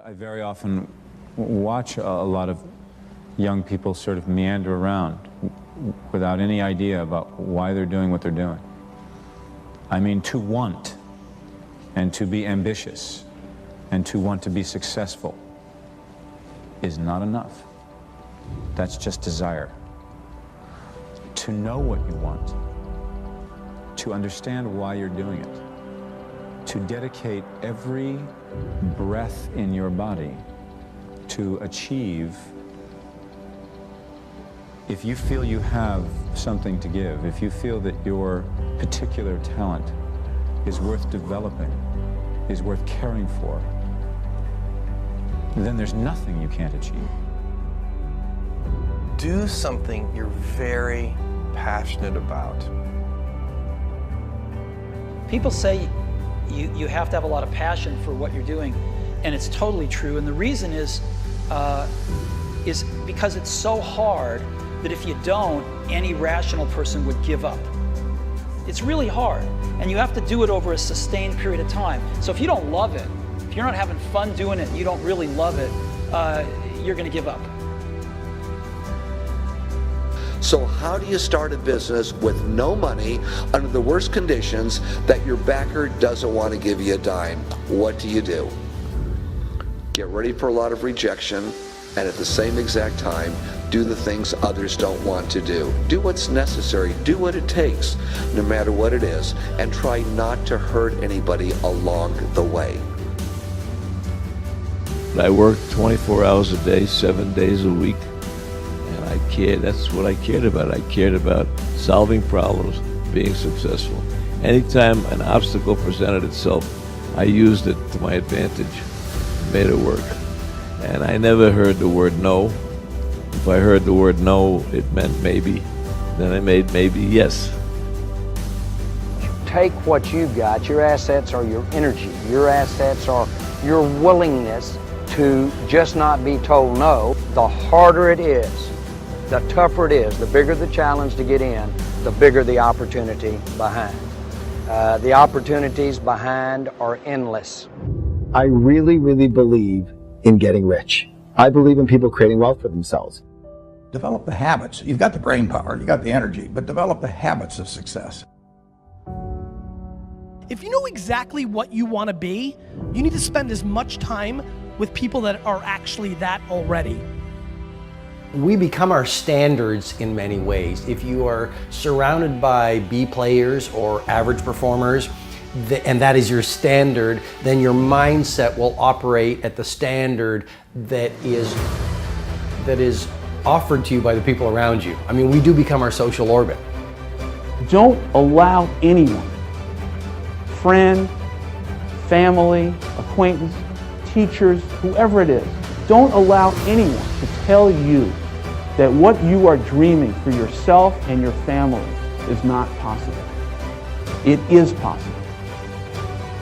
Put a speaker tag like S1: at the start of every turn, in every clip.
S1: I very often watch a lot of young people sort of meander around without any idea about why they're doing what they're doing. I mean, to want and to be ambitious and to want to be successful is not enough. That's just desire. To know what you want, to understand why you're doing it, to dedicate every breath in your body to achieve. If you feel you have something to give, if you feel that your particular talent is worth developing, is worth caring for, then there's nothing you can't achieve.
S2: Do something you're very passionate about.
S3: People say you have to have a lot of passion for what you're doing, and it's totally true. And the reason is because it's so hard that if you don't, any rational person would give up. It's really hard, and you have to do it over a sustained period of time. So if you don't love it, if you're not having fun doing it and you don't really love it, you're going to give up.
S4: So how do you start a business with no money under the worst conditions that your backer doesn't want to give you a dime? What do? Get ready for a lot of rejection, and at the same exact time, do the things others don't want to do. Do what's necessary, do what it takes, no matter what it is, and try not to hurt anybody along the way.
S5: I worked 24 hours a day, 7 days a week. That's what I cared about. I cared about solving problems, being successful. Anytime an obstacle presented itself, I used it to my advantage, made it work. And I never heard the word no. If I heard the word no, it meant maybe. Then I made maybe yes.
S6: Take what you've got. Your assets are your energy. Your assets are your willingness to just not be told no. The harder it is, the tougher it is, the bigger the challenge to get in, the bigger the opportunity behind. The opportunities behind are endless.
S7: I really, really believe in getting rich. I believe in people creating wealth for themselves.
S8: Develop the habits. You've got the brain power, you've got the energy, but develop the habits of success.
S9: If you know exactly what you want to be, you need to spend as much time with people that are actually that already.
S10: We become our standards in many ways. If you are surrounded by B players or average performers, and that is your standard, then your mindset will operate at the standard that is offered to you by the people around you. I mean, we do become our social orbit.
S11: Don't allow anyone, friend, family, acquaintance, teachers, whoever it is, don't allow anyone to tell you that what you are dreaming for yourself and your family is not possible. It is possible.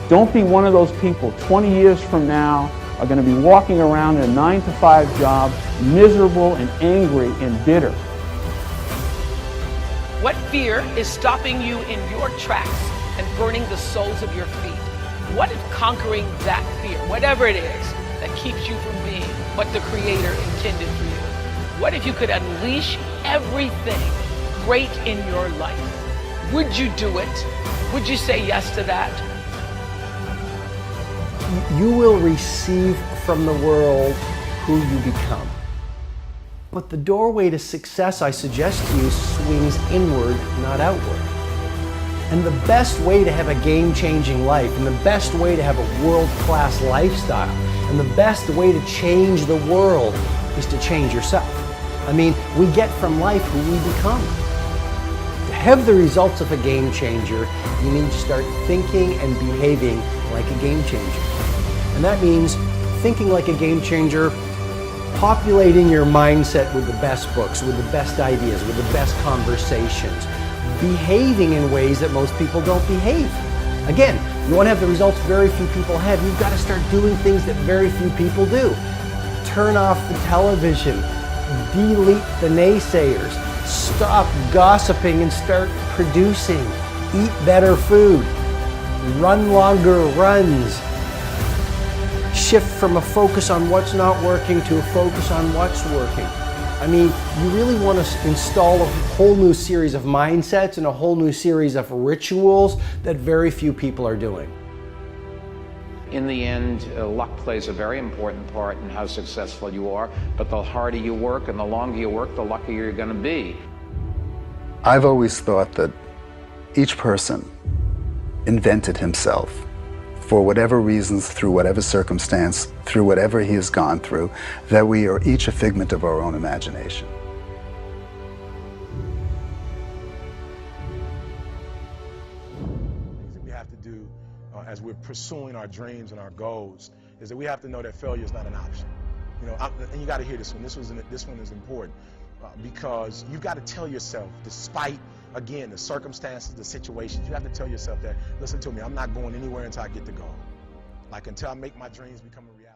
S11: Don't be one of those people 20 years from now are going to be walking around in a 9-to-5 job, miserable and angry and bitter.
S12: What fear is stopping you in your tracks and burning the soles of your feet? What if conquering that fear, whatever it is, that keeps you from being what the Creator intended for you? What if you could unleash everything great in your life? Would you do it? Would you say yes to that?
S10: You will receive from the world who you become. But the doorway to success, I suggest to you, swings inward, not outward. And the best way to have a game-changing life, and the best way to have a world-class lifestyle, and the best way to change the world is to change yourself. I mean, we get from life who we become. To have the results of a game changer, you need to start thinking and behaving like a game changer. And that means thinking like a game changer, populating your mindset with the best books, with the best ideas, with the best conversations, behaving in ways that most people don't behave. Again, you want to have the results very few people have, you've got to start doing things that very few people do. Turn off the television, delete the naysayers, stop gossiping and start producing, eat better food, run longer runs, shift from a focus on what's not working to a focus on what's working. I mean, you really want to install a whole new series of mindsets and a whole new series of rituals that very few people are doing.
S13: In the end, luck plays a very important part in how successful you are, but the harder you work and the longer you work, the luckier you're going to be.
S14: I've always thought that each person invented himself for whatever reasons, through whatever circumstance, through whatever he has gone through, that we are each a figment of our own imagination.
S15: Things that we have to do as we're pursuing our dreams and our goals is that we have to know that failure is not an option. You know, and you got to hear this one. This one is important because you've got to tell yourself, despite again the circumstances, the situations, you have to tell yourself that, listen to me, I'm not going anywhere until I get the goal. Like until I make my dreams become a reality.